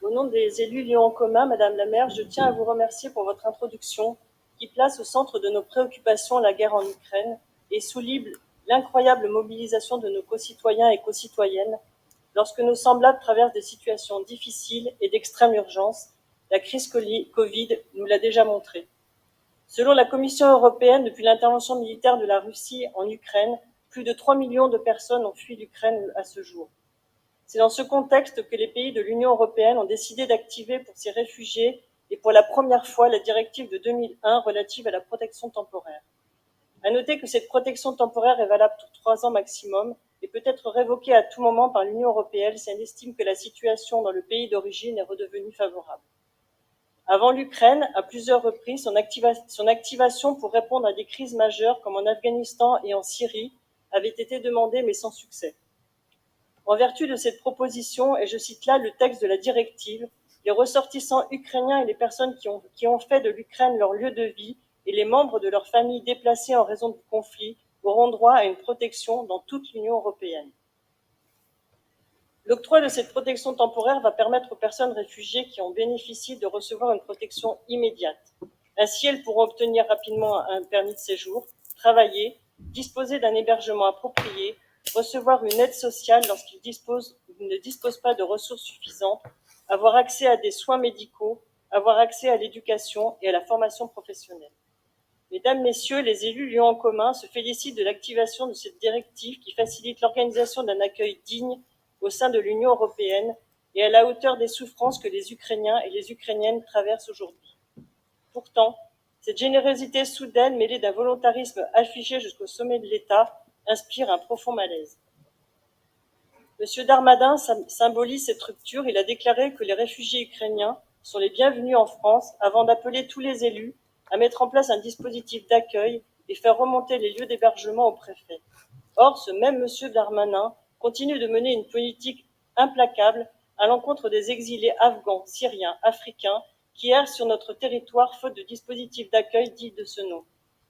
Au nom des élus Lyon en commun, Madame la maire, je tiens à vous remercier pour votre introduction qui place au centre de nos préoccupations la guerre en Ukraine et souligne l'incroyable mobilisation de nos concitoyens et concitoyennes lorsque nos semblables traversent des situations difficiles et d'extrême urgence. La crise Covid nous l'a déjà montré. Selon la Commission européenne, depuis l'intervention militaire de la Russie en Ukraine, plus de 3 millions de personnes ont fui l'Ukraine à ce jour. C'est dans ce contexte que les pays de l'Union européenne ont décidé d'activer pour ces réfugiés et pour la première fois la directive de 2001 relative à la protection temporaire. À noter que cette protection temporaire est valable pour 3 ans maximum et peut être révoquée à tout moment par l'Union européenne si elle estime que la situation dans le pays d'origine est redevenue favorable. Avant l'Ukraine, à plusieurs reprises, son activation pour répondre à des crises majeures comme en Afghanistan et en Syrie avait été demandée mais sans succès. En vertu de cette proposition, et je cite là le texte de la directive, les ressortissants ukrainiens et les personnes qui ont fait de l'Ukraine leur lieu de vie et les membres de leur famille déplacés en raison du conflit auront droit à une protection dans toute l'Union européenne. L'octroi de cette protection temporaire va permettre aux personnes réfugiées qui en bénéficient de recevoir une protection immédiate. Ainsi, elles pourront obtenir rapidement un permis de séjour, travailler, disposer d'un hébergement approprié, recevoir une aide sociale lorsqu'ils ne disposent pas de ressources suffisantes, avoir accès à des soins médicaux, avoir accès à l'éducation et à la formation professionnelle. Mesdames, Messieurs, les élus Lyon en commun se félicitent de l'activation de cette directive qui facilite l'organisation d'un accueil digne au sein de l'Union européenne et à la hauteur des souffrances que les Ukrainiens et les Ukrainiennes traversent aujourd'hui. Pourtant, cette générosité soudaine mêlée d'un volontarisme affiché jusqu'au sommet de l'État inspire un profond malaise. M. Darmanin symbolise cette rupture. Il a déclaré que les réfugiés ukrainiens sont les bienvenus en France avant d'appeler tous les élus à mettre en place un dispositif d'accueil et faire remonter les lieux d'hébergement au préfet. Or, ce même M. Darmanin continue de mener une politique implacable à l'encontre des exilés afghans, syriens, africains qui errent sur notre territoire faute de dispositifs d'accueil dignes de ce nom,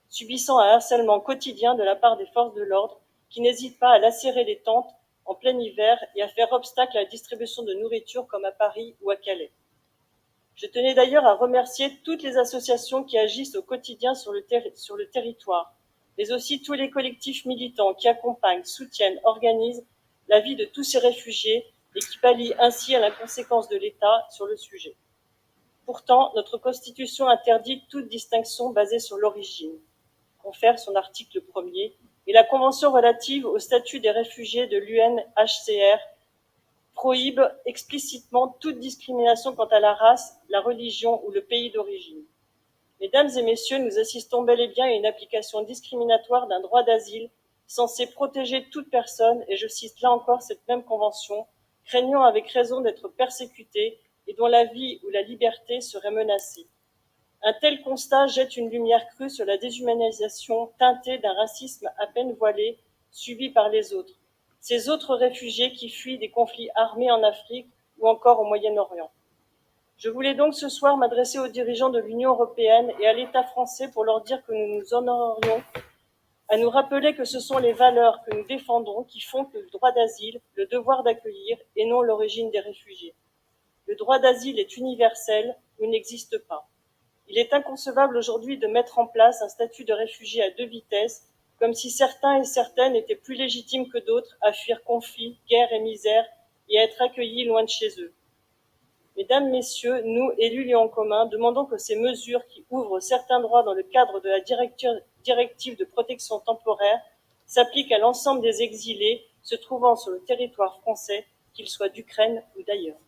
subissant un harcèlement quotidien de la part des forces de l'ordre qui n'hésitent pas à lacérer les tentes en plein hiver et à faire obstacle à la distribution de nourriture comme à Paris ou à Calais. Je tenais d'ailleurs à remercier toutes les associations qui agissent au quotidien sur le territoire, mais aussi tous les collectifs militants qui accompagnent, soutiennent, organisent la vie de tous ces réfugiés et qui pallient ainsi à l'inconséquence de l'État sur le sujet. Pourtant, notre Constitution interdit toute distinction basée sur l'origine, confère son article 1er, et la Convention relative au statut des réfugiés de l'UNHCR prohibe explicitement toute discrimination quant à la race, la religion ou le pays d'origine. Mesdames et messieurs, nous assistons bel et bien à une application discriminatoire d'un droit d'asile censé protéger toute personne, et je cite là encore cette même convention, craignant avec raison d'être persécutés et dont la vie ou la liberté serait menacée. Un tel constat jette une lumière crue sur la déshumanisation teintée d'un racisme à peine voilé subi par les autres, ces autres réfugiés qui fuient des conflits armés en Afrique ou encore au Moyen-Orient. Je voulais donc ce soir m'adresser aux dirigeants de l'Union européenne et à l'État français pour leur dire que nous nous honorions à nous rappeler que ce sont les valeurs que nous défendons qui font que le droit d'asile, le devoir d'accueillir et non l'origine des réfugiés. Le droit d'asile est universel ou n'existe pas. Il est inconcevable aujourd'hui de mettre en place un statut de réfugié à 2 vitesses, comme si certains et certaines étaient plus légitimes que d'autres à fuir conflits, guerre et misère et à être accueillis loin de chez eux. Mesdames, Messieurs, nous, élus Lyon en commun, demandons que ces mesures qui ouvrent certains droits dans le cadre de la directive de protection temporaire s'appliquent à l'ensemble des exilés se trouvant sur le territoire français, qu'ils soient d'Ukraine ou d'ailleurs.